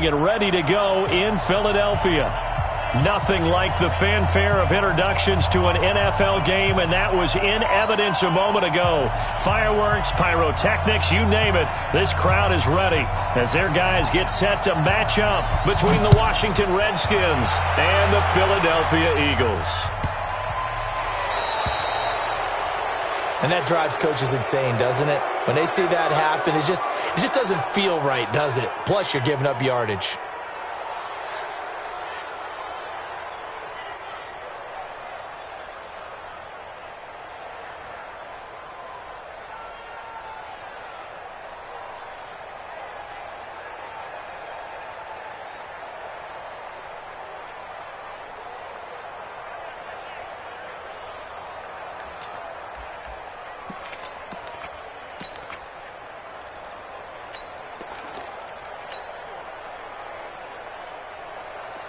And ready to go in Philadelphia. Nothing like the fanfare of introductions to an NFL game, and that was in evidence a moment ago. Fireworks, pyrotechnics, you name it. This crowd is ready as their guys get set to match up between the Washington Redskins and the Philadelphia Eagles. And that drives coaches insane, doesn't it? When they see that happen, it just doesn't feel right, does it? Plus, you're giving up yardage.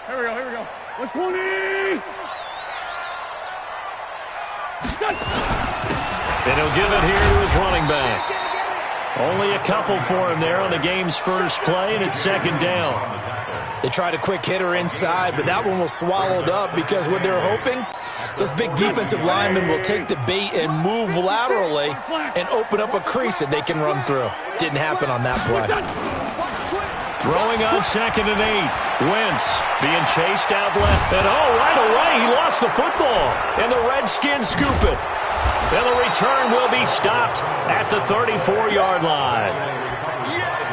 Here we go. 120! And he'll give it here to his running back. Only a couple for him there on the game's first play, and it's second down. They tried a quick hitter inside, but that one was swallowed up because what they're hoping, those big defensive linemen will take the bait and move laterally and open up a crease that they can run through. Didn't happen on that play. Throwing on 2nd and 8. Wentz being chased out left. And right away, he lost the football. And the Redskins scoop it. And the return will be stopped at the 34-yard line.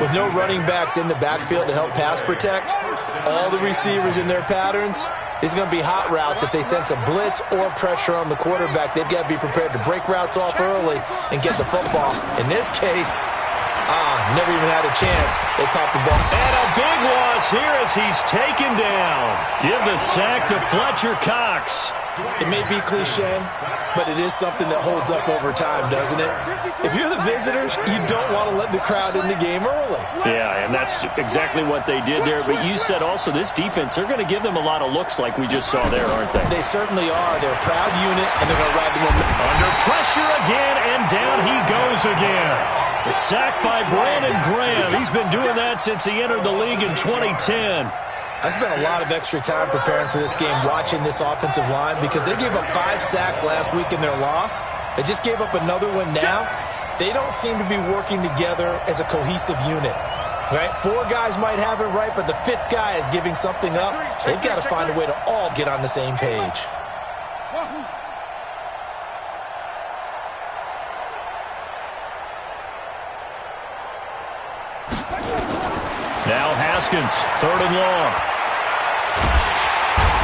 With no running backs in the backfield to help pass protect, all the receivers in their patterns, it's going to be hot routes. If they sense a blitz or pressure on the quarterback, they've got to be prepared to break routes off early and get the football. In this case, never even had a chance. They popped the ball. And a big loss here as he's taken down. Give the sack to Fletcher Cox. It may be cliche, but it is something that holds up over time, doesn't it? If you're the visitors, you don't want to let the crowd in the game early. Yeah, and that's exactly what they did there. But you said also this defense, they're going to give them a lot of looks like we just saw there, aren't they? They certainly are. They're a proud unit, and they're going to ride the momentum. Under pressure again, and down he goes again. The sack by Brandon Graham. He's been doing that since he entered the league in 2010. I spent a lot of extra time preparing for this game, watching this offensive line, because they gave up 5 sacks last week in their loss. They just gave up another one now. They don't seem to be working together as a cohesive unit. Right? 4 guys might have it right, but the 5th guy is giving something up. They've got to find a way to all get on the same page. Now Haskins, 3rd and long.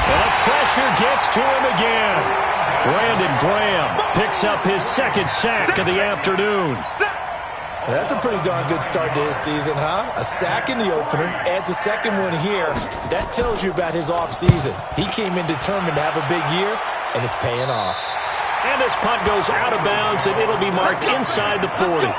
And the pressure gets to him again. Brandon Graham picks up his 2nd sack of the afternoon. That's a pretty darn good start to his season, huh? A sack in the opener, adds a 2nd one here. That tells you about his offseason. He came in determined to have a big year, and it's paying off. And this punt goes out of bounds, and it'll be marked inside the 40.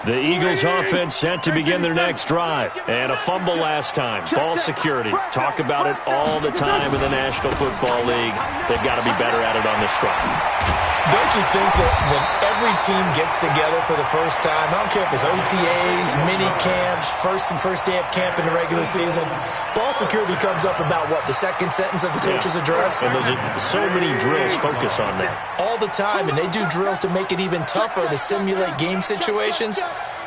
The Eagles offense set to begin their next drive. And a fumble last time. Ball security. Talk about it all the time in the National Football League. They've got to be better at it on this drive. Don't you think that when every team gets together for the first time, I don't care if it's OTAs, mini camps, first day of camp in the regular season, ball security comes up about what, the 2nd sentence of the coach's address? And those are so many drills focus on that. All the time, and they do drills to make it even tougher to simulate game situations.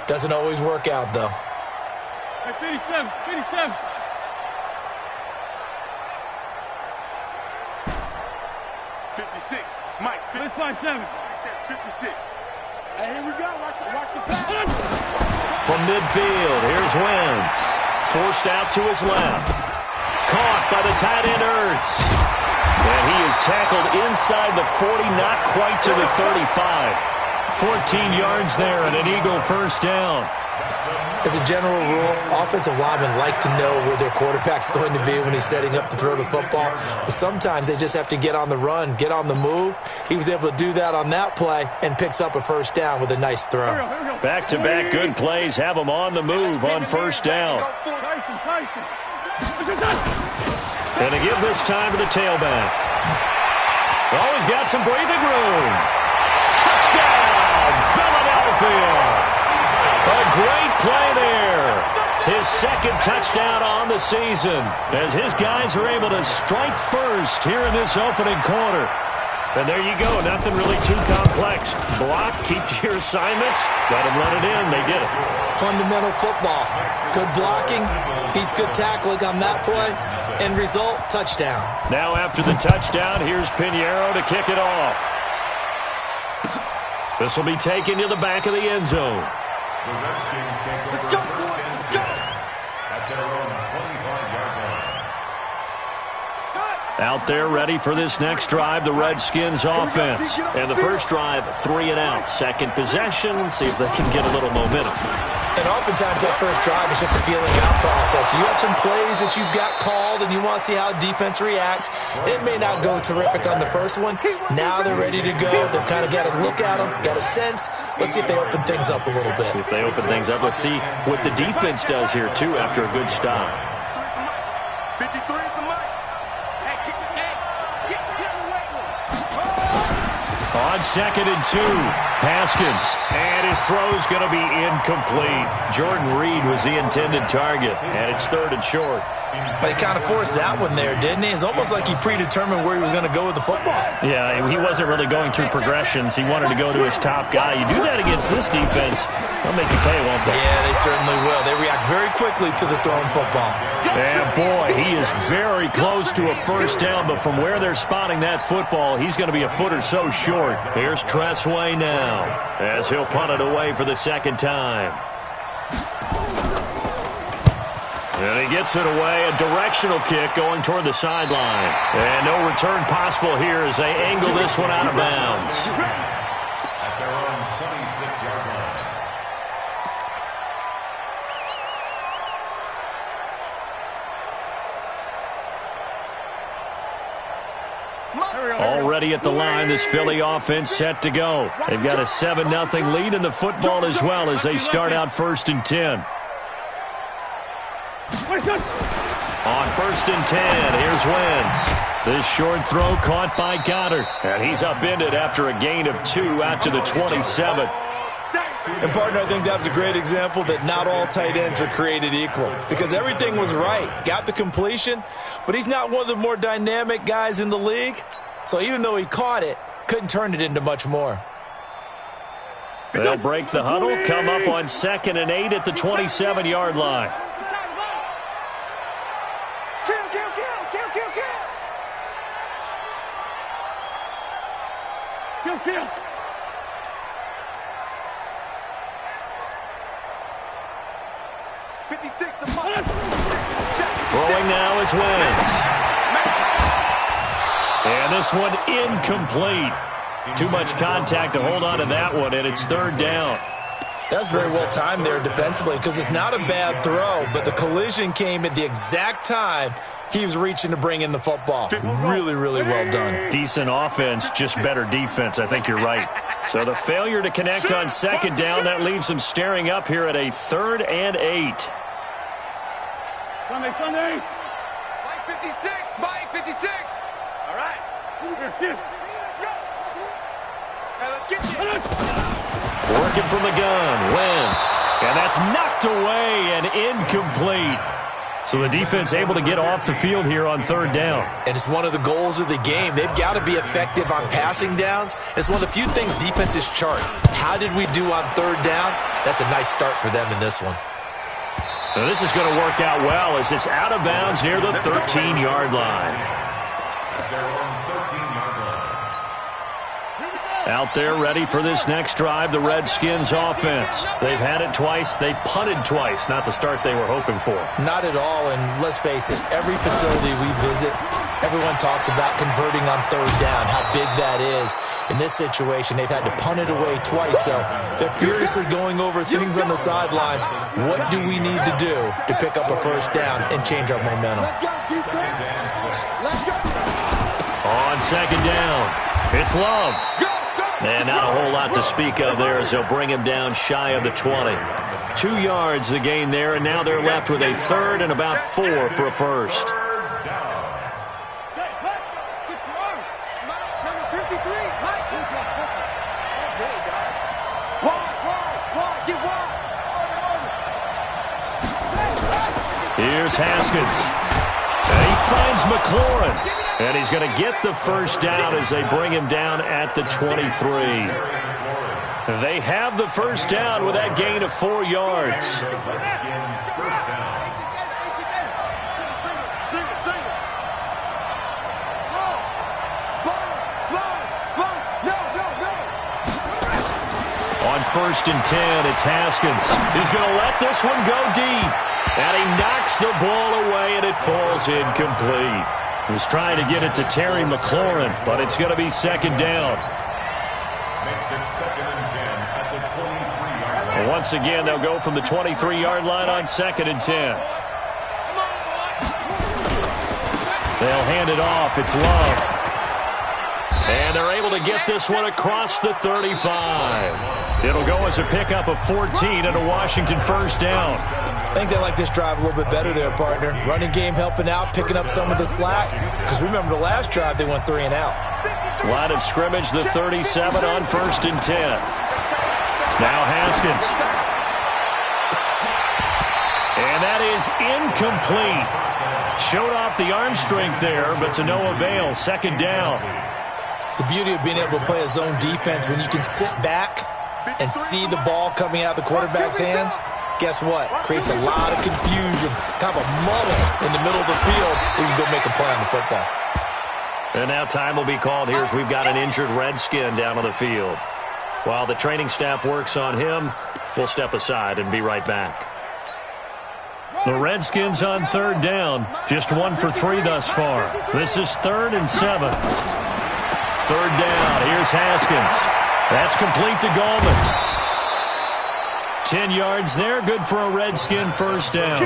Doesn't always work out, though. Hey, 57. 56. Mike, 57. 56. Hey, here we go. Watch the pass. From midfield, here's Wentz. Forced out to his left. Caught by the tight end Ertz. And he is tackled inside the 40, not quite to the 35. 14 yards there and an Eagle first down. As a general rule, offensive linemen like to know where their quarterback's going to be when he's setting up to throw the football. But sometimes they just have to get on the run, get on the move. He was able to do that on that play and picks up a first down with a nice throw. Back-to-back good plays have him on the move on first down. And to give this time to the tailback. Oh, he's got some breathing room. Touchdown, Philadelphia. A great play there. His second touchdown on the season as his guys are able to strike first here in this opening quarter. And there you go. Nothing really too complex. Block, keep to your assignments, let them run it in. They did it. Fundamental football. Good blocking, beats good tackling on that play. End result, touchdown. Now after the touchdown, here's Pinheiro to kick it off. This will be taken to the back of the end zone. Let's go, boys. Let's go. At their own 25-yard line. Out there ready for this next drive, the Redskins offense. And the first drive, 3 and out. Second possession, see if they can get a little momentum. And oftentimes that first drive is just a feeling out process. You have some plays that you've got called and you want to see how defense reacts. It may not go terrific on the first one. Now they're ready to go. They've kind of got to look at them, got a sense. Let's see if they open things up a little bit. See if they open things up. Let's see what the defense does here, too, after a good stop. 53 is the mic. Hey, get the weight one. On 2nd and 2, Haskins. And his throw's going to be incomplete. Jordan Reed was the intended target, and it's 3rd and short. But he kind of forced that one there, didn't he? It's almost like he predetermined where he was going to go with the football. Yeah, he wasn't really going through progressions. He wanted to go to his top guy. You do that against this defense, they'll make you pay, won't they? Yeah, they certainly will. They react very quickly to the thrown football. And boy, he is very close to a first down, but from where they're spotting that football, he's going to be a foot or so short. Here's Tressway now, as he'll punt it away for the second time. And he gets it away, a directional kick going toward the sideline. And no return possible here as they angle this one out of bounds. At their own 26-yard line. Already at the line, this Philly offense set to go. They've got a 7-0 lead in the football as well as they start out 1st and 10. On 1st and 10, here's Wentz. This short throw caught by Goddard. And he's upended after a gain of 2 out to the 27. And, partner, I think that's a great example that not all tight ends are created equal. Because everything was right. Got the completion, but he's not one of the more dynamic guys in the league. So even though he caught it, couldn't turn it into much more. They'll break the huddle, come up on 2nd and 8 at the 27-yard line. Kill. Throwing now is Wentz. And this one incomplete. Too much contact to hold on to that one, and it's 3rd down. That's very well timed there defensively because it's not a bad throw, but the collision came at the exact time he was reaching to bring in the football. Really, really well done. Decent offense, just better defense. I think you're right. So the failure to connect on 2nd down, that leaves him staring up here at a 3rd and 8. Sunday. Mike 56. Mike 56. All right. Here, sit. Let's go. Hey, let's get you. Working from the gun, Wentz. And that's knocked away and incomplete. So the defense able to get off the field here on 3rd down. And it's one of the goals of the game. They've got to be effective on passing downs. It's one of the few things defenses chart. How did we do on 3rd down? That's a nice start for them in this one. Now this is going to work out well as it's out of bounds near the 13-yard line. At their own 13-yard line. Out there ready for this next drive, the Redskins offense. They've had it twice. They've punted twice. Not the start they were hoping for. Not at all, and let's face it, every facility we visit, everyone talks about converting on 3rd down, how big that is. In this situation, they've had to punt it away twice, so they're furiously going over things on the sidelines. What do we need to do to pick up a first down and change our momentum? Let's go, defense. Let's go. On second down, it's Love. And not a whole lot to speak of there as they'll bring him down shy of the 20. 2 yards the gain there, and now they're left with a third and about 4 for a first. Here's Haskins. And he finds McLaurin. And he's going to get the first down as they bring him down at the 23. They have the first down with that gain of 4 yards. On 1st and 10, it's Haskins. He's going to let this one go deep. And he knocks the ball away, and it falls incomplete. He was trying to get it to Terry McLaurin, but it's going to be second down. Makes it 2nd and 10 at the 23-yard line. And once again, they'll go from the 23-yard line on 2nd and 10. They'll hand it off. It's Love. And they're able to get this one across the 35. It'll go as a pickup of 14 and a Washington first down. I think they like this drive a little bit better there, partner. Running game helping out, picking up some of the slack. Because remember the last drive, they went 3 and out. Line of scrimmage, the 37 on 1st and 10. Now Haskins. And that is incomplete. Showed off the arm strength there, but to no avail. Second down. The beauty of being able to play a zone defense when you can sit back and see the ball coming out of the quarterback's hands, guess what? Creates a lot of confusion, kind of a muddle in the middle of the field where you can go make a play on the football. And now time will be called here as we've got an injured Redskin down on the field. While the training staff works on him, we'll step aside and be right back. The Redskins on 3rd down, just 1 for 3 thus far. This is 3rd and 7. 3rd down, here's Haskins. That's complete to Gallman. 10 yards there, good for a Redskin first down.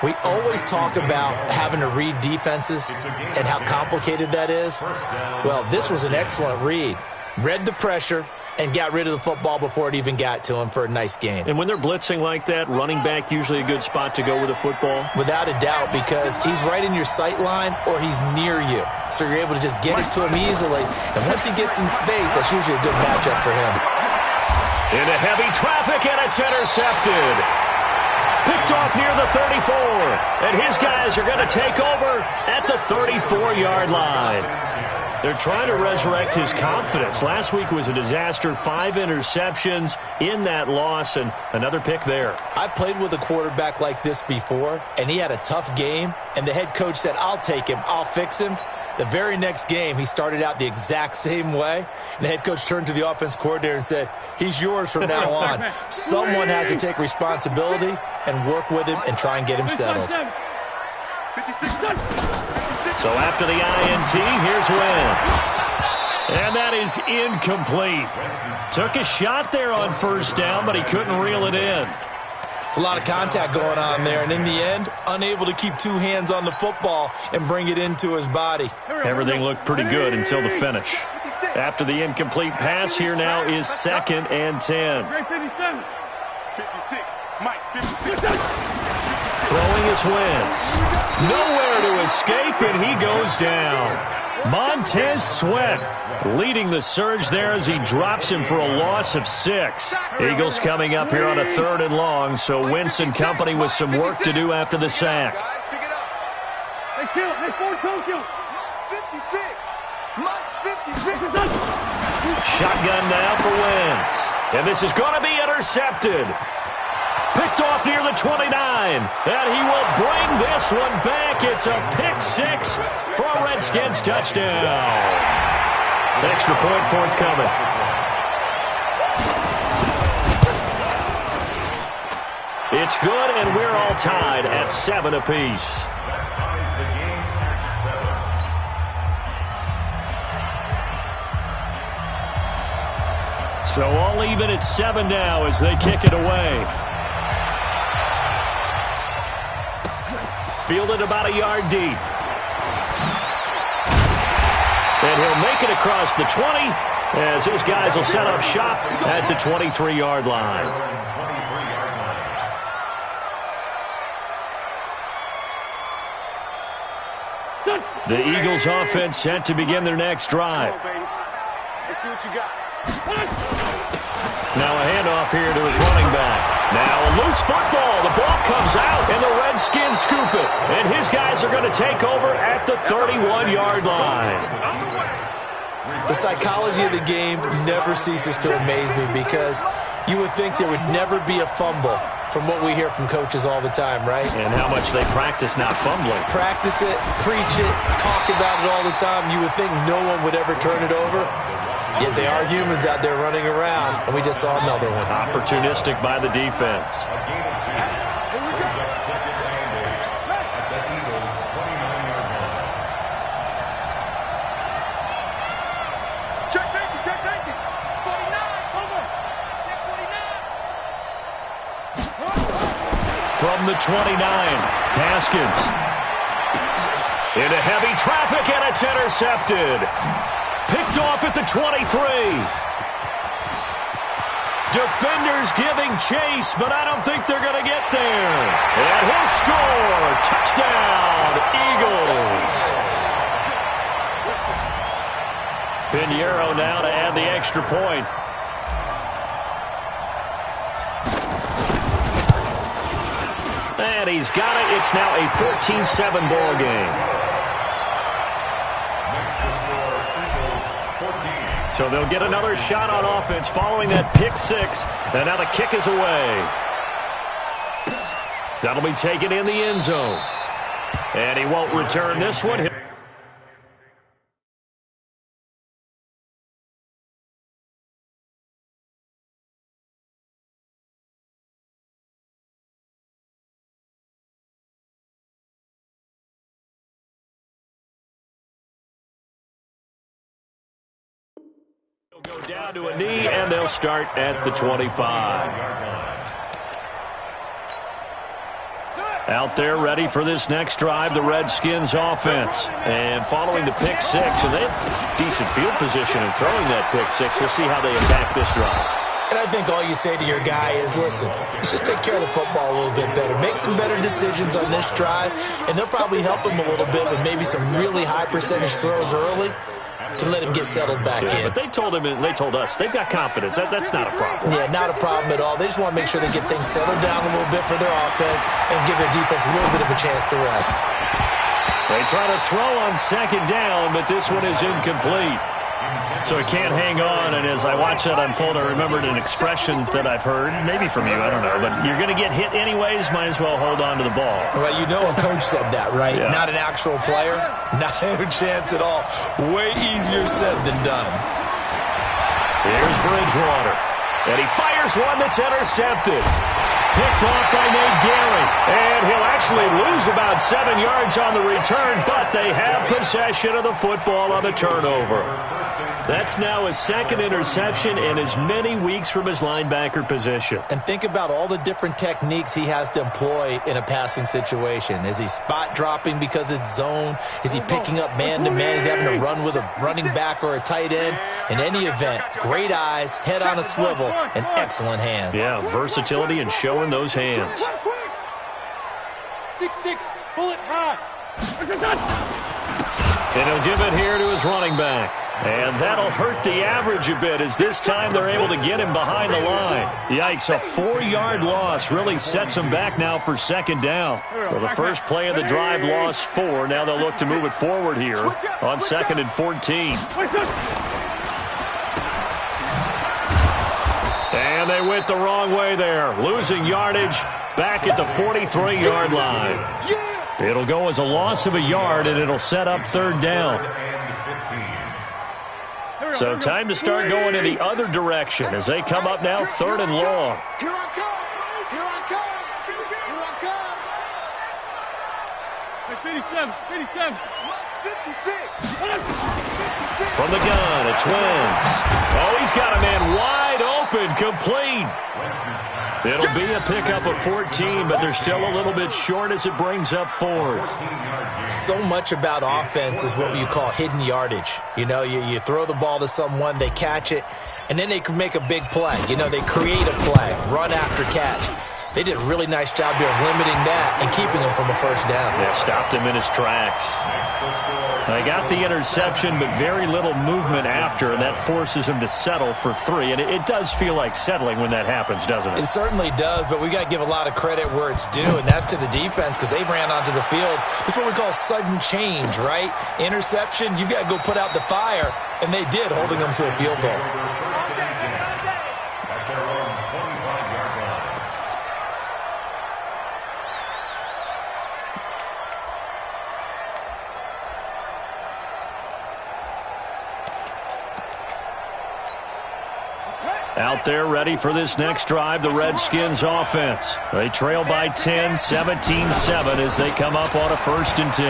We always talk about having to read defenses and how complicated that is. Well, this was an excellent read. Read the pressure and got rid of the football before it even got to him for a nice game. And when they're blitzing like that, running back usually a good spot to go with the football? Without a doubt, because he's right in your sight line or he's near you. So you're able to just get it to him easily. And once he gets in space, that's usually a good matchup for him. Into heavy traffic, and it's intercepted. Picked off near the 34. And his guys are going to take over at the 34-yard line. They're trying to resurrect his confidence. Last week was a disaster. 5 interceptions in that loss, and another pick there. I played with a quarterback like this before, and he had a tough game, and the head coach said, I'll take him, I'll fix him. The very next game, he started out the exact same way, and the head coach turned to the offense coordinator and said, he's yours from now on. Someone has to take responsibility and work with him and try and get him settled. So after the INT, here's Wentz. And that is incomplete. Took a shot there on first down, but he couldn't reel it in. It's a lot of contact going on there, and in the end, unable to keep 2 hands on the football and bring it into his body. Everything looked pretty good until the finish. After the incomplete pass, here now is 2nd and 10. 56. Mike, 56. Throwing is Wentz. Nowhere to escape, and he goes down. Montez Sweat leading the surge there as he drops him for a loss of 6. Eagles coming up here on a 3rd and long, so Wentz and company with some work to do after the sack. Hey, kill. Hey, 4 kill. 56. Mike's 56. Shotgun now for Wentz. And this is going to be intercepted. Picked off near the 29, and he will bring this one back. It's a pick 6 for a Redskins touchdown. Extra point forthcoming. It's good, and we're all tied at 7 apiece. Ties the game at 7. So all even at 7 now as they kick it away. Fielded about a yard deep. And he'll make it across the 20 as his guys will set up shop at the 23-yard line. The Eagles offense set to begin their next drive. Let's see what you got. Now a handoff here to his running back. Now a loose football. The ball comes out, and the Redskins scoop it. And his guys are going to take over at the 31-yard line. The psychology of the game never ceases to amaze me because you would think there would never be a fumble from what we hear from coaches all the time, right? And how much they practice not fumbling. Practice it, preach it, talk about it all the time. You would think no one would ever turn it over. Yet they are humans out there running around, and we just saw another one. Opportunistic by the defense. Check safety, check safety. 49, over. Check 49. From the 29, Haskins. Into heavy traffic, and it's intercepted. Picked off at the 23. Defenders giving chase, but I don't think they're going to get there. And he'll score. Touchdown, Eagles. Pinheiro now to add the extra point. And he's got it. It's now a 14-7 ball game. So they'll get another shot on offense following that pick six. And now the kick is away. That'll be taken in the end zone. And he won't return this one. Go down to a knee, and they'll start at the 25. Out there ready for this next drive, the Redskins offense. And following the pick six, and they have decent field position in throwing that pick six. We'll see how they attack this drive. And I think all you say to your guy is, listen, let's just take care of the football a little bit better. Make some better decisions on this drive, and they'll probably help him a little bit with maybe some really high percentage throws early to let him get settled back in. But they told him, and they told us, they've got confidence. That's not a problem. Yeah, not a problem at all. They just want to make sure they get things settled down a little bit for their offense and give their defense a little bit of a chance to rest. They try to throw on second down, but this one is incomplete. So he can't hang on, and as I watch that unfold, I remembered an expression that I've heard, maybe from you, I don't know, but you're going to get hit anyways, might as well hold on to the ball. Well, you know a coach said that, right? Yeah. Not an actual player. Not a chance at all. Way easier said than done. Here's Bridgewater, and he fires one that's intercepted. Picked off by Nate Gary, and he'll actually lose about 7 yards on the return, but they have possession of the football on the turnover. That's now his second interception in as many weeks from his linebacker position. And think about all the different techniques he has to employ in a passing situation. Is he spot dropping because it's zone? Is he picking up man-to-man? Is he having to run with a running back or a tight end? In any event, great eyes, head on a swivel, and excellent hands. Yeah, versatility and showing those hands. 6-6, bullet high. And he'll give it here to his running back. And that'll hurt the average a bit as this time they're able to get him behind the line. Yikes, a 4-yard loss really sets him back now for second down. Well, the first play of the drive lost 4. Now they'll look to move it forward here on 2nd and 14. And they went the wrong way there, losing yardage back at the 43-yard line. It'll go as a loss of a yard, and it'll set up 3rd down. So time to start going in the other direction as they come up now 3rd and long. Here I come. Here I come. Here I come. 57. 56. From the gun, it's Wentz. Oh, he's got a man wide Complete. It'll be a pickup of 14, but they're still a little bit short as it brings up fourth. So much about offense is what you call hidden yardage. You know, you throw the ball to someone, they catch it, and then they can make a big play. You know, they create a play, run after catch. They did a really nice job here of limiting that and keeping him from a first down. Yeah, stopped him in his tracks. They got the interception, but very little movement after, and that forces him to settle for 3. And it does feel like settling when that happens, doesn't it? It certainly does, but we got to give a lot of credit where it's due, and that's to the defense because they ran onto the field. This is what we call sudden change, right? Interception, you got to go put out the fire, and they did, holding them to a field goal. Out there ready for this next drive, the Redskins offense. They trail by 10, 17-7 as they come up on a 1st and 10.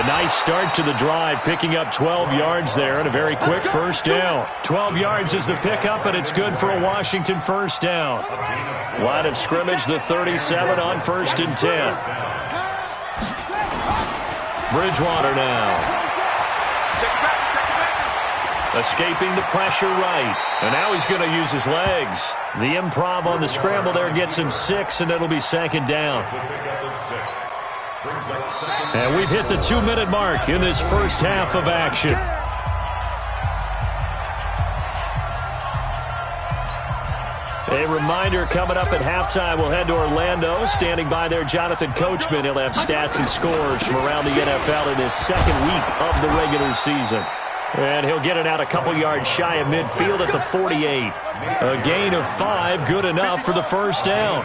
A nice start to the drive, picking up 12 yards there and a very quick first down. 12 yards is the pickup, and it's good for a Washington first down. Line of scrimmage, the 37 on 1st and 10. Bridgewater now. Escaping the pressure right. And now he's going to use his legs. The improv on the scramble there gets him 6, and it'll be 2nd down. And we've hit the 2-minute mark in this first half of action. A reminder coming up at halftime, we'll head to Orlando. Standing by there, Jonathan Coachman. He'll have stats and scores from around the NFL in his 2nd week of the regular season. And he'll get it out a couple yards shy of midfield at the 48. A gain of 5, good enough for the first down.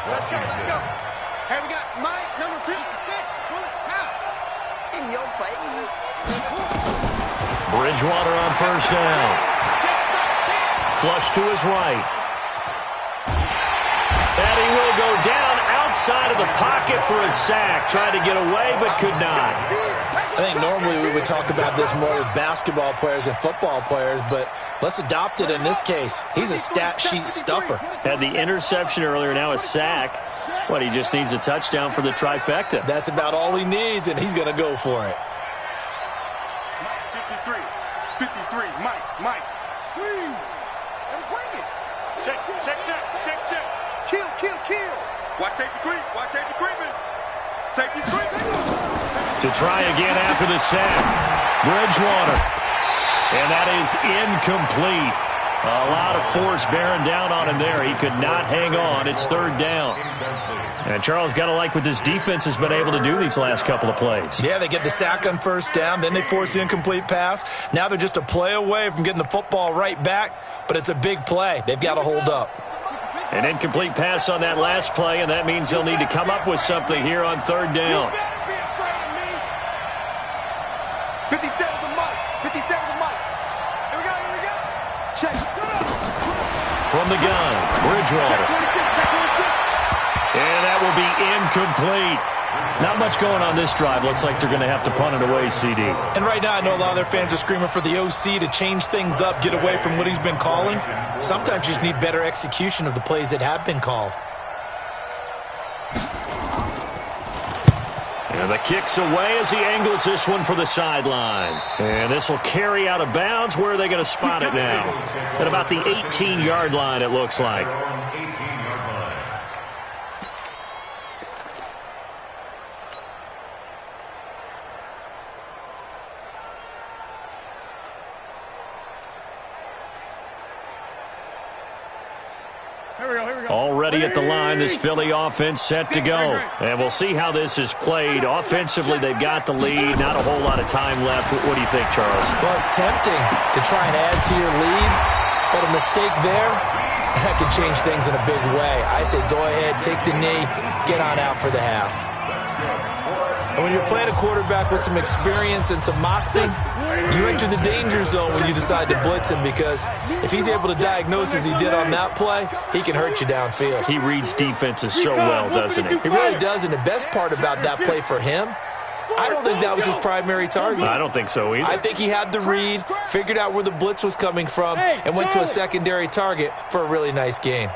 Let's go. Hey, we got Mike, number 56. In your face. Bridgewater on first down. Flush to his right. And he will go down outside of the pocket for a sack. Tried to get away, but could not. I think normally we would talk about this more with basketball players and football players, but let's adopt it in this case. He's a stat sheet stuffer. Had the interception earlier, now a sack. What, he just needs a touchdown for the trifecta. That's about all he needs, and he's going to go for it. 53, Mike. Swing. And bring it. Check. Kill. Watch safety creeping. Safety creeping. To try again after the sack. Bridgewater. And that is incomplete. A lot of force bearing down on him there. He could not hang on. It's 3rd down. And Charles, got to like what this defense has been able to do these last couple of plays. Yeah, they get the sack on first down. Then they force the incomplete pass. Now they're just a play away from getting the football right back. But it's a big play. They've got to hold up. An incomplete pass on that last play, and that means they'll need to come up with something here on 3rd down. 57 to Mike. Here we go. Check. From the gun, Bridgewater. And that will be incomplete. Not much going on this drive. Looks like they're going to have to punt it away, CD. And right now I know a lot of their fans are screaming for the OC to change things up, get away from what he's been calling. Sometimes you just need better execution of the plays that have been called. And the kick's away as he angles this one for the sideline. And this will carry out of bounds. Where are they going to spot it now? At about the 18-yard line, it looks like. Already at the line, this Philly offense set to go. And we'll see how this is played. Offensively, they've got the lead. Not a whole lot of time left. What do you think, Charles? Well, it's tempting to try and add to your lead, but a mistake there, that could change things in a big way. I say go ahead, take the knee, get on out for the half. And when you're playing a quarterback with some experience and some moxie, you enter the danger zone when you decide to blitz him, because if he's able to diagnose as he did on that play, he can hurt you downfield. He reads defenses so well, doesn't he? He really does, and the best part about that play for him I don't think that was his primary target. I don't think so either. I think he had the read, figured out where the blitz was coming from, and went to a secondary target for a really nice gain.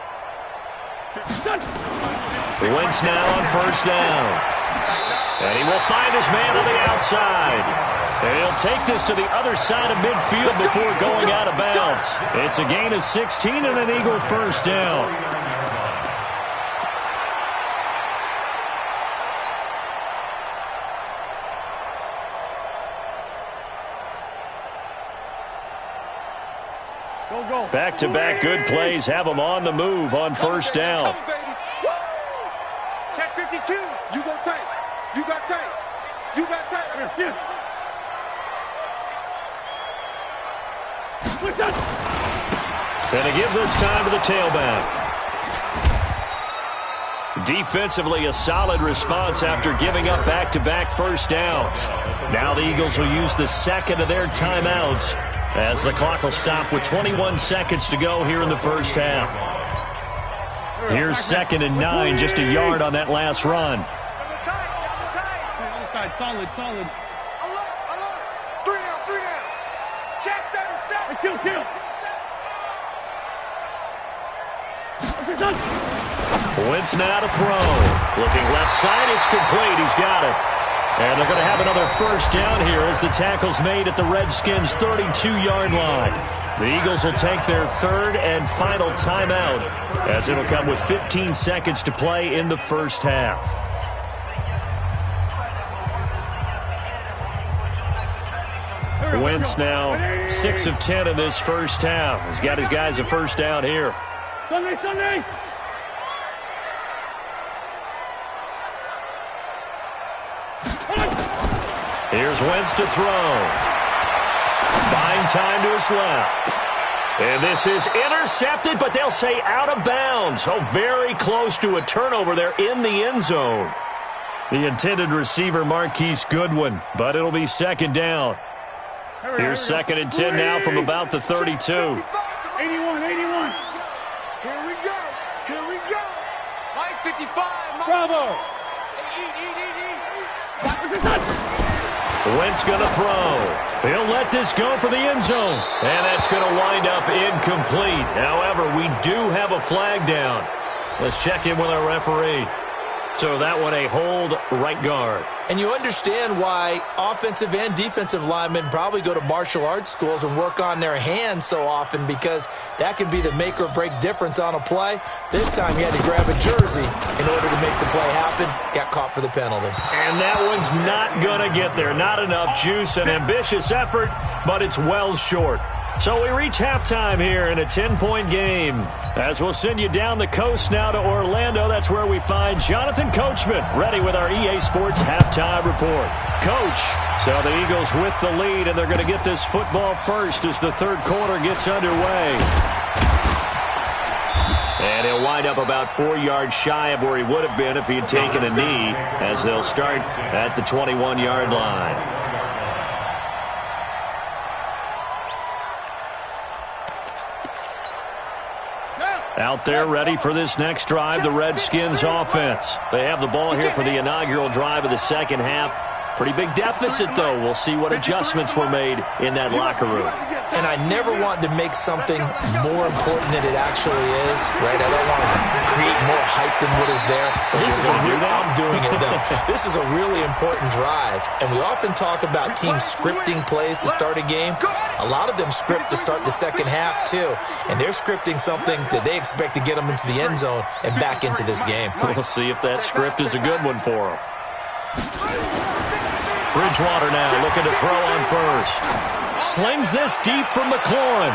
Wentz now on first down. And he will find his man on the outside. And he'll take this to the other side of midfield before going out of bounds. It's a gain of 16 and an Eagle first down. Back-to-back good plays have them on the move on first down. Check 52. You go tight. You got tight. You got tight. Gonna give this time to the tailback. Defensively, a solid response after giving up back-to-back first downs. Now the Eagles will use the second of their timeouts as the clock will stop with 21 seconds to go here in the first half. Here's 2nd and 9, just a yard on that last run. Solid. Alert. 3 down. Check 37. Kill. Wentz now to throw. Looking left side, it's complete. He's got it. And they're going to have another first down here as the tackle's made at the Redskins' 32-yard line. The Eagles will take their third and final timeout as it'll come with 15 seconds to play in the first half. Wentz now 6 of 10 in this first half. He's got his guys a first down here. Sunday. Here's Wentz to throw. Buying time to his left. And this is intercepted, but they'll say out of bounds. Oh, very close to a turnover there in the end zone. The intended receiver, Marquise Goodwin, but it'll be second down. Here's 2nd and 10 now from about the 32. 81. Here we go. Mike 55. Bravo. Wentz going to throw. He'll let this go for the end zone. And that's going to wind up incomplete. However, we do have a flag down. Let's check in with our referee. So that one a hold, right guard. And you understand why offensive and defensive linemen probably go to martial arts schools and work on their hands so often, because that can be the make or break difference on a play. This time he had to grab a jersey in order to make the play happen. Got caught for the penalty. And that one's not going to get there. Not enough juice. An ambitious effort, but it's well short. So we reach halftime here in a 10-point game. As we'll send you down the coast now to Orlando, that's where we find Jonathan Coachman, ready with our EA Sports halftime report. Coach, so the Eagles with the lead, and they're going to get this football first as the third quarter gets underway. And he'll wind up about 4 yards shy of where he would have been if he had taken a knee, as they'll start at the 21-yard line. Out there ready for this next drive, the Redskins offense. They have the ball here for the inaugural drive of the second half. Pretty big deficit, though. We'll see what adjustments were made in that locker room. And I never want to make something more important than it actually is, right? I don't want to create more hype than what is there. But this is I'm doing it, though. This is a really important drive. And we often talk about teams scripting plays to start a game. A lot of them script to start the second half, too. And they're scripting something that they expect to get them into the end zone and back into this game. We'll see if that script is a good one for them. Bridgewater now looking to throw on first. Slings this deep from McLaurin.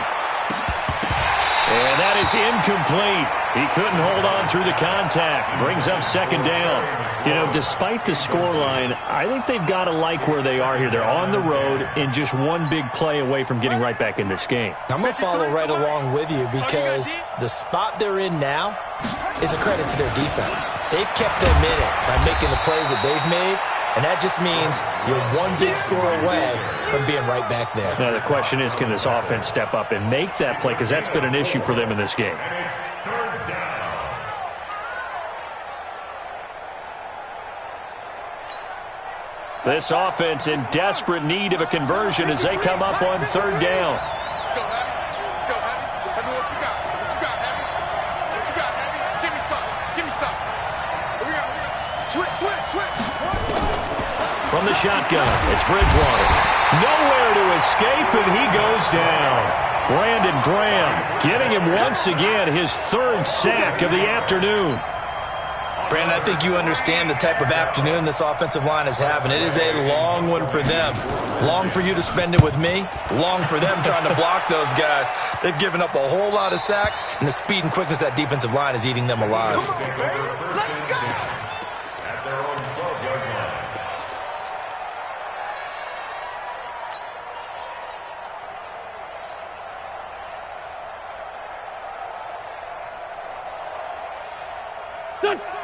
And that is incomplete. He couldn't hold on through the contact. Brings up second down. You know, despite the scoreline, I think they've got to like where they are here. They're on the road and just one big play away from getting right back in this game. I'm going to follow right along with you, because the spot they're in now is a credit to their defense. They've kept them in it by making the plays that they've made. And that just means you're one big score away from being right back there. Now, the question is, can this offense step up and make that play? Because that's been an issue for them in this game. This offense in desperate need of a conversion as they come up on third down. Let's go, Heavy. Let's go, Heavy. Heavy, what you got? What you got, Heavy? What you got, Heavy? Give me some. Give me some. Here we go. Switch, switch, switch. From the shotgun, it's Bridgewater. Nowhere to escape, and he goes down. Brandon Graham getting him once again his third sack of the afternoon. Brandon, I think you understand the type of afternoon this offensive line is having. It is a long one for them. Long for you to spend it with me. Long for them trying to block those guys. They've given up a whole lot of sacks, and the speed and quickness of that defensive line is eating them alive. Let's go. At their own 12-yard line.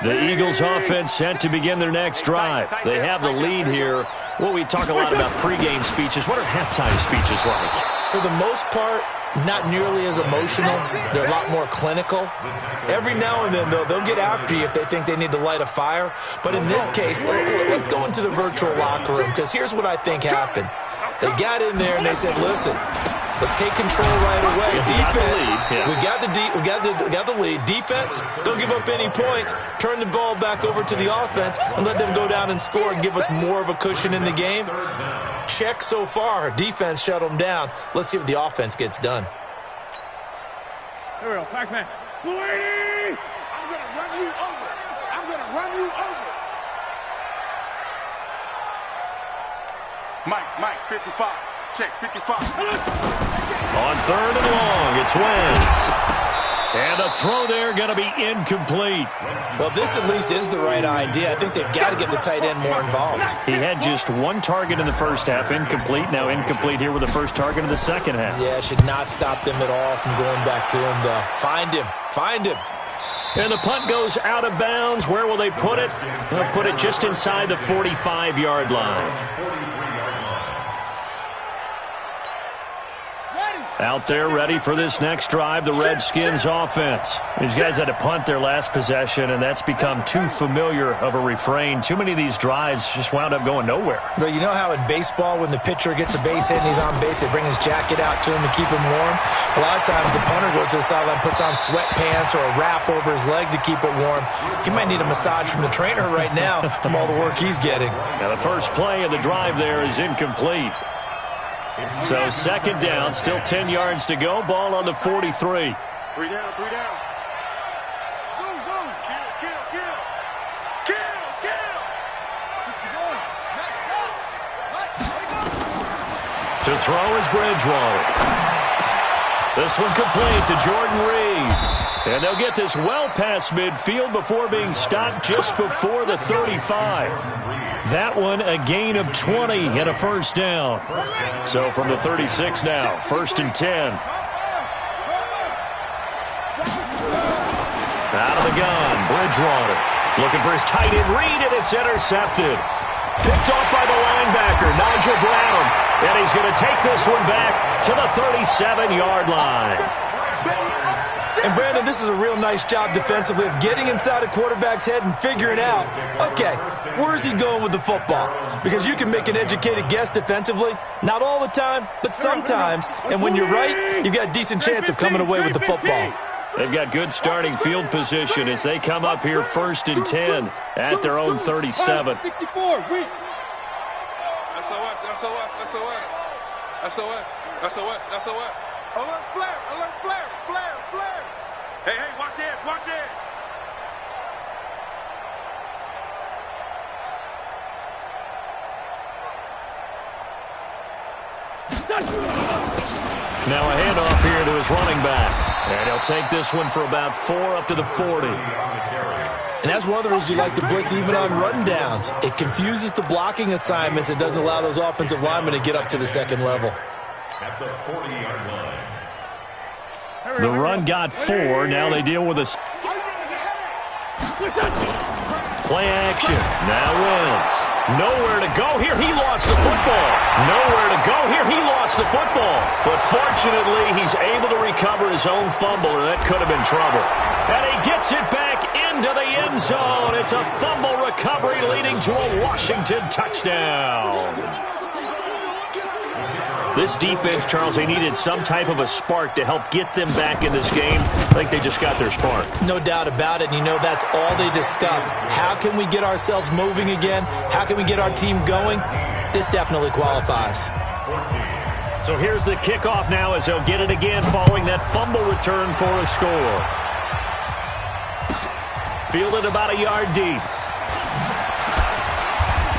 The Eagles offense set to begin their next drive. They have the lead here. Well, we talk a lot about pregame speeches. What are halftime speeches like? For the most part, not nearly as emotional. They're a lot more clinical. Every now and then, though, they'll get after you if they think they need to light a fire. But in this case, let's go into the virtual locker room, because here's what I think happened. They got in there and they said, listen, let's take control right away. Defense, we got the lead. Defense, don't give up any points. Turn the ball back over to the offense and let them go down and score and give us more of a cushion in the game. Check so far. Defense shut them down. Let's see if the offense gets done. Here we go, Pac-Man. Lady! I'm going to run you over. I'm going to run you over. Mike, 55. Check, 55. On third and long, it's Wentz. And the throw there going to be incomplete. Well, this at least is the right idea. I think they've got to get the tight end more involved. He had just one target in the first half, incomplete. Now incomplete here with the first target in the second half. Yeah, should not stop them at all from going back to him, though. Find him. And the punt goes out of bounds. Where will they put it? They'll put it just inside the 45-yard line. Out there ready for this next drive, the Redskins offense. These guys had to punt their last possession, and that's become too familiar of a refrain. Too many of these drives just wound up going nowhere. But you know how in baseball, when the pitcher gets a base hit and he's on base, they bring his jacket out to him to keep him warm? A lot of times the punter goes to the sideline, puts on sweatpants or a wrap over his leg to keep it warm. He might need a massage from the trainer right now from all the work he's getting. Now the first play of the drive there is incomplete. So second down, still 10 yards to go. Ball on the 43. 3 down. Zoom. Kill. To throw is Bridgewater. This one complete to Jordan Reed. And they'll get this well past midfield before being stopped just before the 35. That one a gain of 20 and a first down. So from the 36 now, first and 10. Out of the gun, Bridgewater. Looking for his tight end Reed, and it's intercepted. Picked off by the linebacker, Nigel Bradham. And he's going to take this one back to the 37-yard line. And, Brandon, this is a real nice job defensively of getting inside a quarterback's head and figuring out, okay, where's he going with the football? Because you can make an educated guess defensively. Not all the time, but sometimes. And when you're right, you've got a decent chance of coming away with the football. They've got good starting field position as they come up here first and 10 at their own 37. 64, wait. SOS. Alert flare. Hey, watch it. Now a handoff here to his running back. And he'll take this one for about 4 up to the 40. And that's one of the reasons you like to blitz even on rundowns. It confuses the blocking assignments. It doesn't allow those offensive linemen to get up to the second level. At the 40-yard line. The run got 4. Now they deal with a play action. Now Wentz. Nowhere to go here. He lost the football. Nowhere to go here. He lost the football. But fortunately, he's able to recover his own fumble, or that could have been trouble. And he gets it back in into the end zone. It's a fumble recovery leading to a Washington touchdown. This defense, Charles, they needed some type of a spark to help get them back in this game. I think they just got their spark. No doubt about it. And you know, that's all they discussed. How can we get ourselves moving again? How can we get our team going? This definitely qualifies. So here's the kickoff now as they'll get it again following that fumble return for a score. Fielded about a yard deep.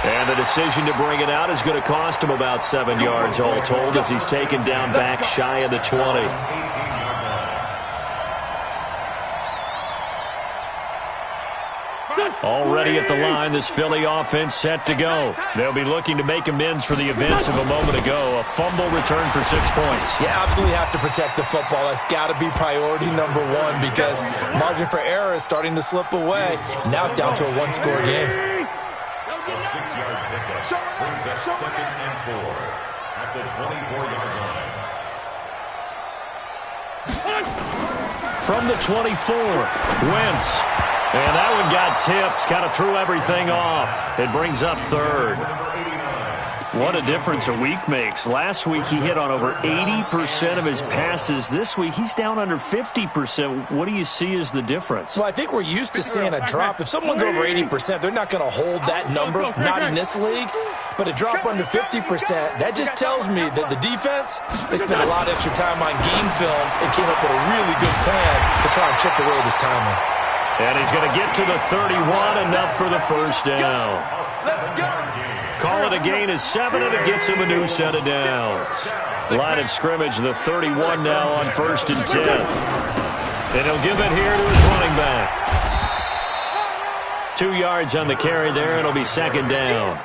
And the decision to bring it out is going to cost him about 7 yards all told as he's taken down back shy of the 20. Already at the line, this Philly offense set to go. They'll be looking to make amends for the events of a moment ago. A fumble return for 6 points. You absolutely have to protect the football. That's got to be priority number one because margin for error is starting to slip away. And now it's down to a one-score game. A 6-yard pickup brings up 2nd and 4 at the 24-yard line. From the 24, Wentz. And that one got tipped, kind of threw everything off. It brings up 3rd. What a difference a week makes. Last week he hit on over 80% of his passes. This week he's down under 50%. What do you see as the difference? Well, I think we're used to seeing a drop. If someone's over 80%, they're not going to hold that number, not in this league. But a drop under 50%, that just tells me that the defense, they spent a lot of extra time on game films and came up with a really good plan to try and chip away at his timing. And he's going to get to the 31, enough for the first down. Call it a gain of 7, and it gets him a new set of downs. Line of scrimmage, the 31 now on 1st and 10. And he'll give it here to his running back. 2 yards on the carry there, and it'll be 2nd down.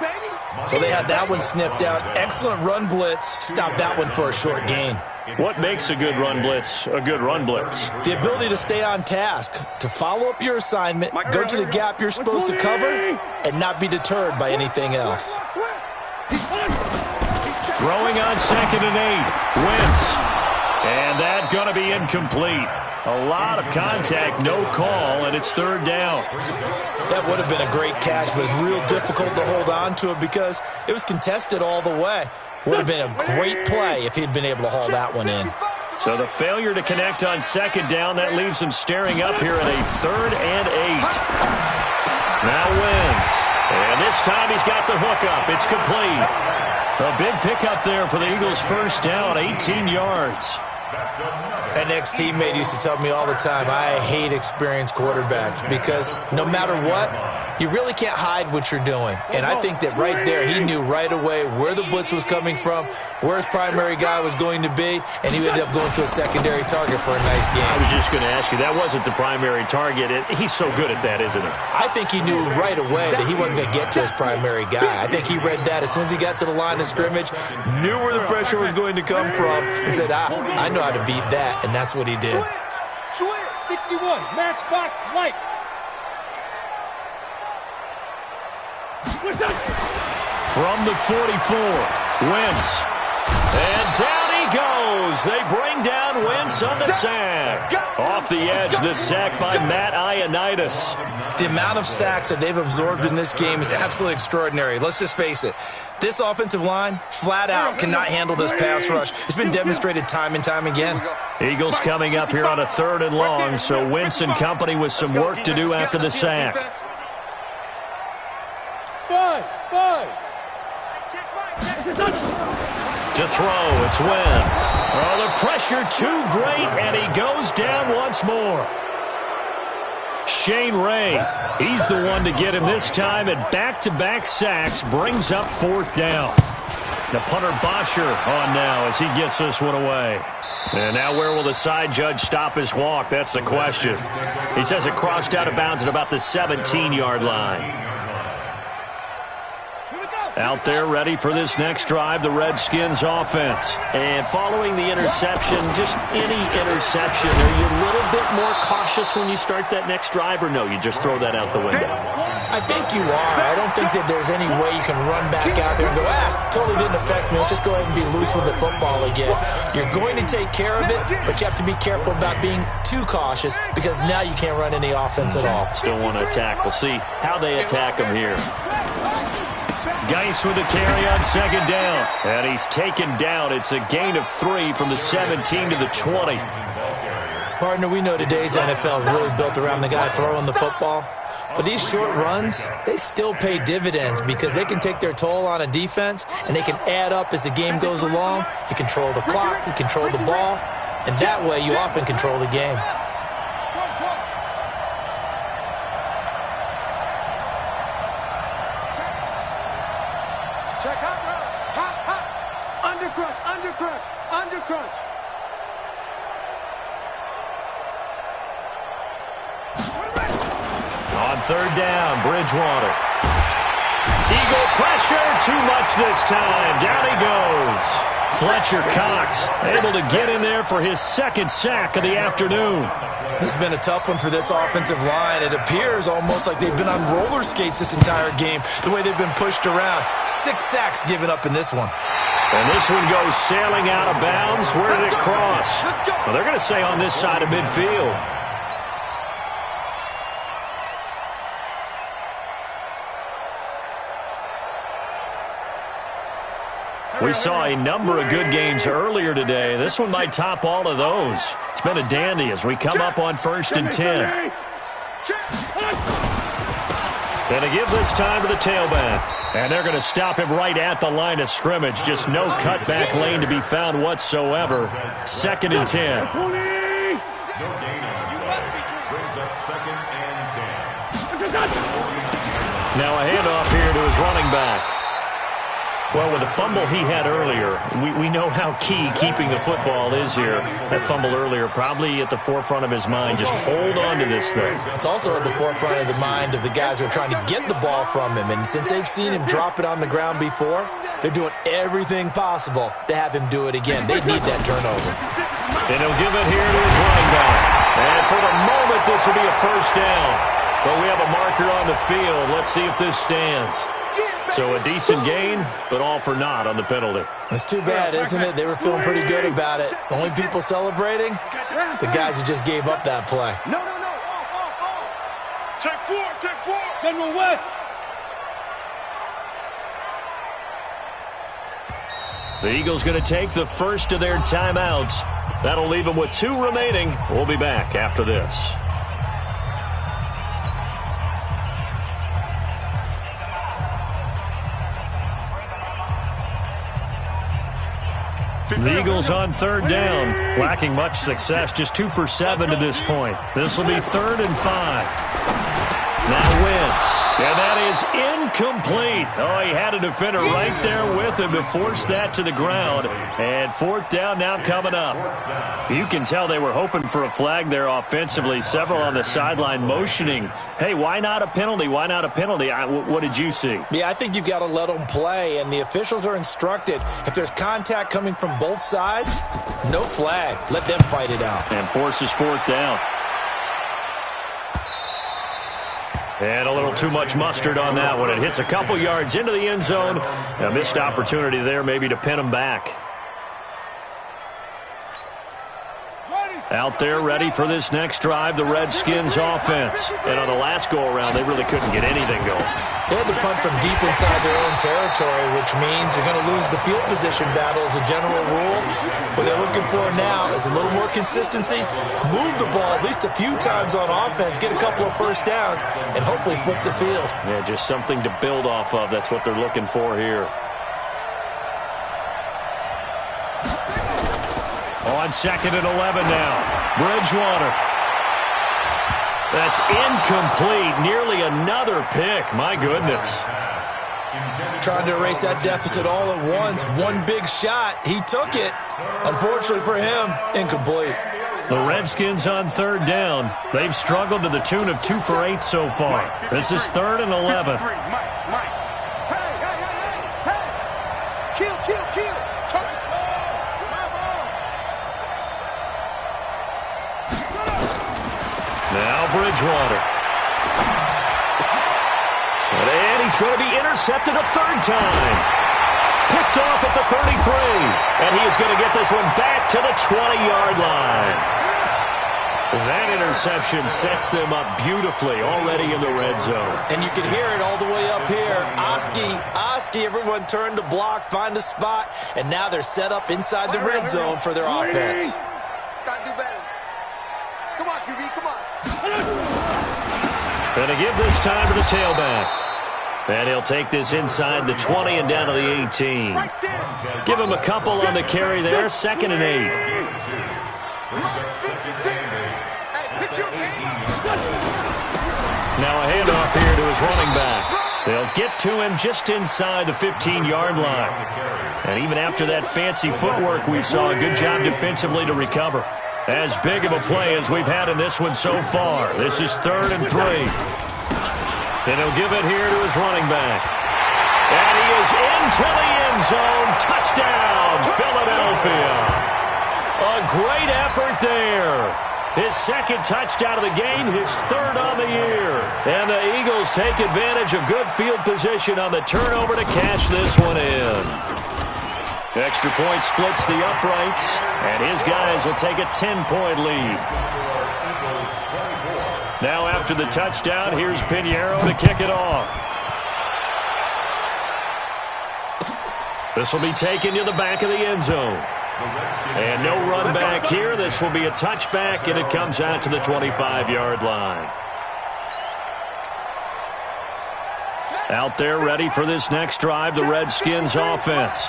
Well, they had that one sniffed out. Excellent run blitz. Stop that one for a short gain. What makes a good run blitz a good run blitz? The ability to stay on task, to follow up your assignment, go to the gap you're supposed to cover, and not be deterred by anything else. Throwing on 2nd and 8. Wentz. And that going to be incomplete. A lot of contact, no call, and it's 3rd down. That would have been a great catch, but it's real difficult to hold on to it because it was contested all the way. Would have been a great play if he'd been able to haul that one in. So the failure to connect on 2nd down, that leaves him staring up here at a 3rd and 8. Now Wentz. And this time he's got the hook up. It's complete. A big pickup there for the Eagles' first down, 18 yards. An ex-teammate used to tell me all the time, I hate experienced quarterbacks because no matter what, you really can't hide what you're doing. And I think that right there, he knew right away where the blitz was coming from, where his primary guy was going to be, and he ended up going to a secondary target for a nice game. I was just going to ask you, that wasn't the primary target. He's so good at that, isn't he? I think he knew right away that he wasn't going to get to his primary guy. I think he read that as soon as he got to the line of scrimmage, knew where the pressure was going to come from, and said, I know how to beat that, and that's what he did. Switch. 61, matchbox lights. From the 44, Wentz. And down he goes. They bring down Wentz on the sack. Off the edge, the sack by Matt Ioannidis. The amount of sacks that they've absorbed in this game is absolutely extraordinary. Let's just face it. This offensive line, flat out, cannot handle this pass rush. It's been demonstrated time and time again. Eagles coming up here on a 3rd and long, so Wentz and company with some work to do after the sack. 5. To throw, it's Wentz. Oh, the pressure too great, and he goes down once more. Shane Ray, he's the one to get him this time, and back-to-back sacks brings up 4th down. The punter Bosher on now as he gets this one away. And now where will the side judge stop his walk? That's the question. He says it crossed out of bounds at about the 17-yard line. Out there ready for this next drive, the Redskins offense. And following the interception, just any interception, are you a little bit more cautious when you start that next drive, or no, you just throw that out the window? I think you are. I don't think that there's any way you can run back out there and go, totally didn't affect me. Let's just go ahead and be loose with the football again. You're going to take care of it, but you have to be careful about being too cautious because now you can't run any offense at all. Still want to attack. We'll see how they attack them here. Geis with the carry on second down. And he's taken down. It's a gain of 3 from the 17 to the 20. Partner, we know today's NFL is really built around the guy throwing the football. But these short runs, they still pay dividends because they can take their toll on a defense and they can add up as the game goes along. You control the clock, you control the ball, and that way you often control the game. Check hot route. Hot. Under crunch. On third down, Bridgewater. Eagle pressure, too much this time. Down he goes. Fletcher Cox able to get in there for his second sack of the afternoon. This has been a tough one for this offensive line. It appears almost like they've been on roller skates this entire game, the way they've been pushed around. 6 sacks given up in this one. And this one goes sailing out of bounds. Where did it cross? Well, they're going to say on this side of midfield. We saw a number of good games earlier today. This one might top all of those. It's been a dandy as we come up on 1st and 10. Going to give this time to the tailback. And they're going to stop him right at the line of scrimmage. Just no cutback lane to be found whatsoever. 2nd and 10. No gain on the UA. Brings up 2nd and 10. Now a handoff here to his running back. Well, with the fumble he had earlier, we know how key keeping the football is here. That fumble earlier probably at the forefront of his mind. Just hold on to this thing. It's also at the forefront of the mind of the guys who are trying to get the ball from him. And since they've seen him drop it on the ground before, they're doing everything possible to have him do it again. They need that turnover. And he'll give it here to his running back. And for the moment, this will be a first down. But we have a marker on the field. Let's see if this stands. So a decent gain, but all for naught on the penalty. It's too bad, isn't it? They were feeling pretty good about it. The only people celebrating, the guys who just gave up that play. No. Check 4. General West. The Eagles going to take the first of their timeouts. That'll leave them with 2 remaining. We'll be back after this. The Eagles on third down, lacking much success, just 2 for 7 to this point. This will be 3rd and 5. Now Wentz, and that is incomplete. Oh, he had a defender right there with him to force that to the ground. And 4th down now coming up. You can tell they were hoping for a flag there offensively. Several on the sideline motioning, hey, why not a penalty? Why not a penalty? What did you see? Yeah, I think you've got to let them play, and the officials are instructed. If there's contact coming from both sides, no flag. Let them fight it out. And forces 4th down. And a little too much mustard on that one. It hits a couple yards into the end zone. A missed opportunity there maybe to pin them back. Out there ready for this next drive, the Redskins offense. And on the last go-around, they really couldn't get anything going. They had to punt from deep inside their own territory, which means you're going to lose the field position battle as a general rule. What they're looking for now is a little more consistency, move the ball at least a few times on offense, get a couple of first downs, and hopefully flip the field. Yeah, just something to build off of. That's what they're looking for here. On 2nd and 11 now. Bridgewater. That's incomplete. Nearly another pick. My goodness. Trying to erase that deficit all at once. One big shot. He took it. Unfortunately for him, incomplete. The Redskins on 3rd down. They've struggled to the tune of 2 for 8 so far. This is 3rd and 11. Bridgewater. And he's going to be intercepted a third time. Picked off at the 33. And he is going to get this one back to the 20-yard line. That interception sets them up beautifully already in the red zone. And you can hear it all the way up here. Oski, everyone turned to block, find a spot, and now they're set up inside the red zone for their offense. Gotta do better. Come on, QB, come on. Going to give this time to the tailback. And he'll take this inside the 20 and down to the 18. Give him a couple on the carry there. 2nd and 8. Now a handoff here to his running back. They'll get to him just inside the 15-yard line. And even after that fancy footwork we saw, a good job defensively to recover. As big of a play as we've had in this one so far. This is 3rd and 3. And he'll give it here to his running back. And he is into the end zone. Touchdown, Philadelphia. A great effort there. His 2nd touchdown of the game, his 3rd on the year. And the Eagles take advantage of good field position on the turnover to cash this one in. Extra point splits the uprights, and his guys will take a 10-point lead. Now after the touchdown, here's Pinheiro to kick it off. This will be taken to the back of the end zone. And no run back here. This will be a touchback, and it comes out to the 25-yard line. Out there ready for this next drive, the Redskins offense.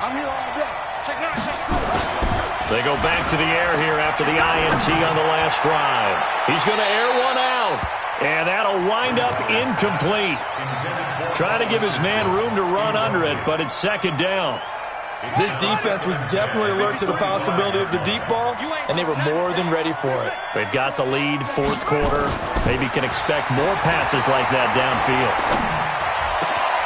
I'm here all day. Check it out, check it out. They go back to the air here after the INT on the last drive. He's going to air one out, and that'll wind up incomplete. Trying to give his man room to run under it, but it's 2nd down. This defense was definitely alert to the possibility of the deep ball, and they were more than ready for it. They've got the lead, 4th quarter. Maybe can expect more passes like that downfield.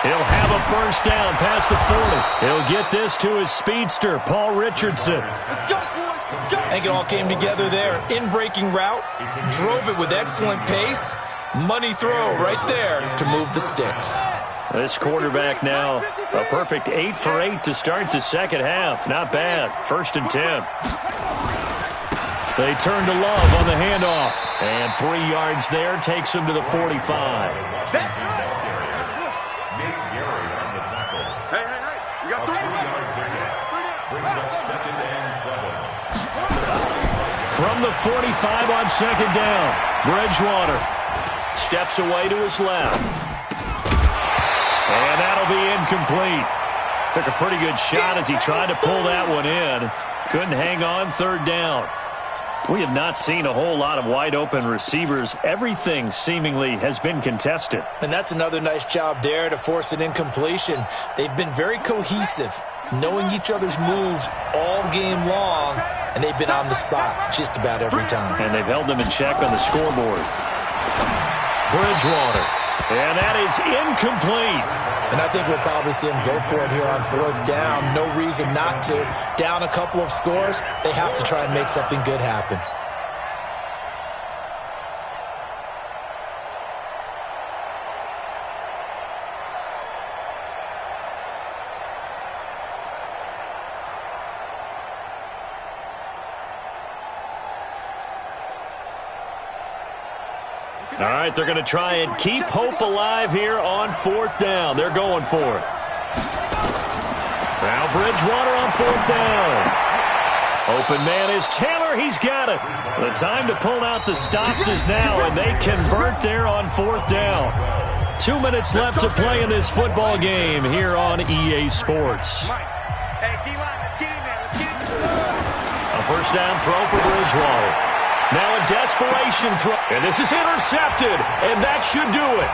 He'll have a 1st down past the 40. He'll get this to his speedster, Paul Richardson. Let's go, boys. Let's go. I think it all came together there. In-breaking route, drove it with excellent pace. Money throw right there to move the sticks. This quarterback now, a perfect 8 for 8 to start the 2nd half. Not bad. 1st and 10. They turn to Love on the handoff. And 3 yards there takes him to the 45. That's good. Hey, you got 3 From the 45 on 2nd down, Bridgewater steps away to his left. And that'll be incomplete. Took a pretty good shot as he tried to pull that one in. Couldn't hang on, 3rd down. We have not seen a whole lot of wide-open receivers. Everything seemingly has been contested. And that's another nice job there to force an incompletion. They've been very cohesive, knowing each other's moves all game long, and they've been on the spot just about every time. And they've held them in check on the scoreboard. Bridgewater. And that is incomplete. And I think we'll probably see him go for it here on 4th down. No reason not to. Down a couple of scores, they have to try and make something good happen. All right, they're going to try and keep hope alive here on 4th down. They're going for it. Now Bridgewater on 4th down. Open man is Taylor. He's got it. The time to pull out the stops is now, and they convert there on 4th down. 2 minutes left to play in this football game here on EA Sports. Hey, D-line, let's get in there. Let's get in there. A 1st down throw for Bridgewater. Now a desperation throw. And this is intercepted. And that should do it.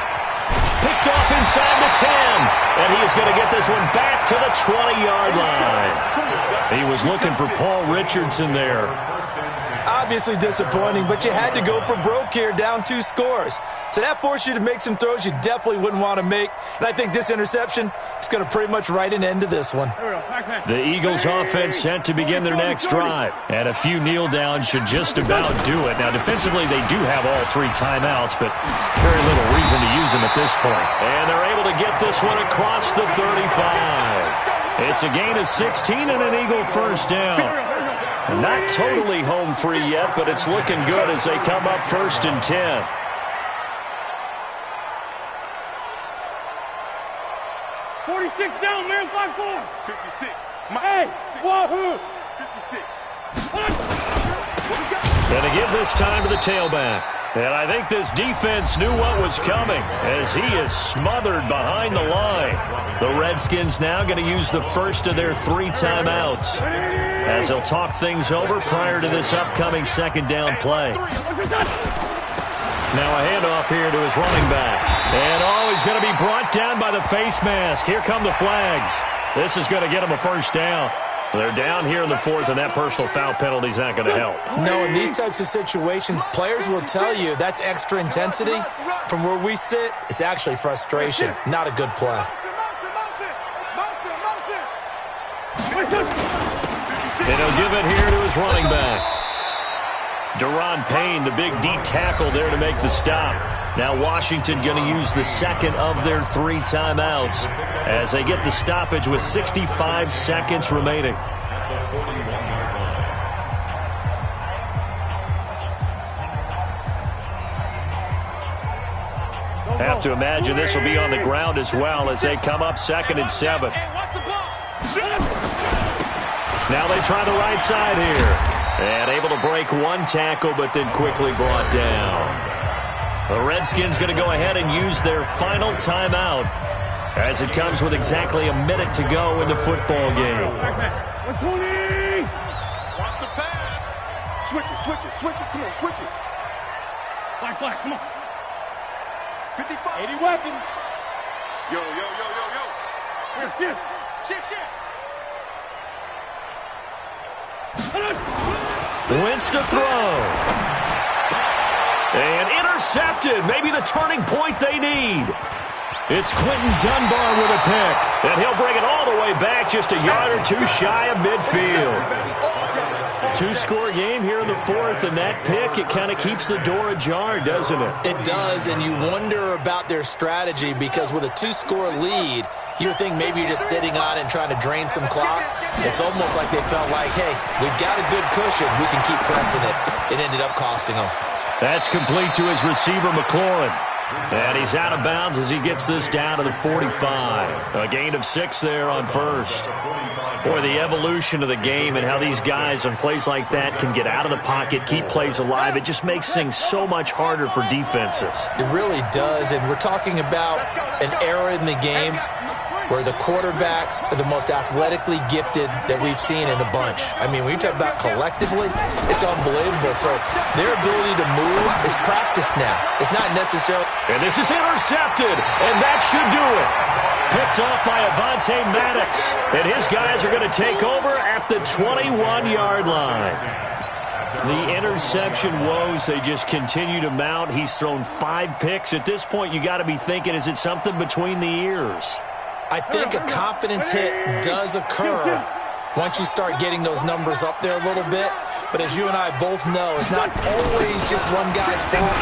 Picked off inside the 10. And he is going to get this one back to the 20-yard line. He was looking for Paul Richardson there. Obviously disappointing, but you had to go for broke here, down 2 scores. So that forced you to make some throws you definitely wouldn't want to make. And I think this interception is going to pretty much write an end to this one. The Eagles offense set to begin their next drive. And a few kneel downs should just about do it. Now, defensively, they do have all 3 timeouts, but very little reason to use them at this point. And they're able to get this one across the 35. It's a gain of 16 and an Eagle first down. Not totally home free yet, but it's looking good as they come up 1st and 10. Down, man, 5-4. 56. Hey, wahoo. 56. And to give this time to the tailback. And I think this defense knew what was coming as he is smothered behind the line. The Redskins now going to use the first of their 3 timeouts as they'll talk things over prior to this upcoming 2nd down play. Now a handoff here to his running back. And he's going to be brought down by the face mask. Here come the flags. This is going to get him a first down. They're down here in the 4th, and that personal foul penalty is not going to help. No, in these types of situations, players will tell you that's extra intensity. From where we sit, it's actually frustration. Not a good play. And he'll give it here to his running back. Deron Payne, the big D tackle there to make the stop. Now Washington going to use the 2nd of their 3 timeouts as they get the stoppage with 65 seconds remaining. Have to imagine this will be on the ground as well as they come up 2nd and 7. Now they try the right side here. And able to break 1 tackle, but then quickly brought down. The Redskins going to go ahead and use their final timeout as it comes with exactly a minute to go in the football game. Watch the pass. Switch it. Come on, switch it. Flag, come on. 55. 80 weapons. Yo. Shit. Wentz to throw. And intercepted. Maybe the turning point they need. It's Quentin Dunbar with a pick. And he'll bring it all the way back just a yard or 2 shy of midfield. 2-score game here in the 4th, and that pick, it kind of keeps the door ajar, doesn't it? It does, and you wonder about their strategy because with a 2-score lead, you would think maybe you're just sitting on it and trying to drain some clock. It's almost like they felt like, hey, we've got a good cushion. We can keep pressing it. It ended up costing them. That's complete to his receiver, McLaurin. And he's out of bounds as he gets this down to the 45. A gain of 6 there on first. Boy, the evolution of the game and how these guys on plays like that can get out of the pocket, keep plays alive, it just makes things so much harder for defenses. It really does, and we're talking about an era in the game where the quarterbacks are the most athletically gifted that we've seen in a bunch. I mean, when you talk about collectively, it's unbelievable. So their ability to move is practiced now. It's not necessarily... And this is intercepted, and that should do it. Picked off by Avonte Maddox, and his guys are going to take over at the 21-yard line. The interception woes, they just continue to mount. He's thrown 5 picks. At this point, you got to be thinking, is it something between the ears? I think a confidence hit does occur once you start getting those numbers up there a little bit. But as you and I both know, it's not always just one guy's fault.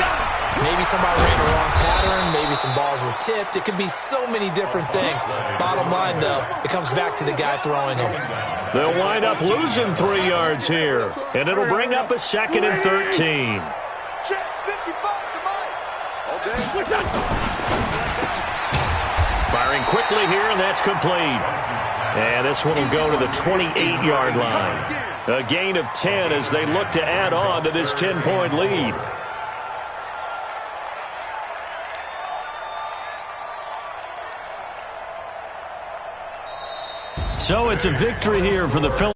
Maybe somebody ran a wrong pattern. Maybe some balls were tipped. It could be so many different things. Bottom line, though, it comes back to the guy throwing them. They'll wind up losing 3 yards here. And it'll bring up a 2nd and 13. Check 55 to Mike. Firing quickly here, and that's complete. And this one will go to the 28-yard line. A gain of 10 as they look to add on to this 10-point lead. So it's a victory here for the Phillies.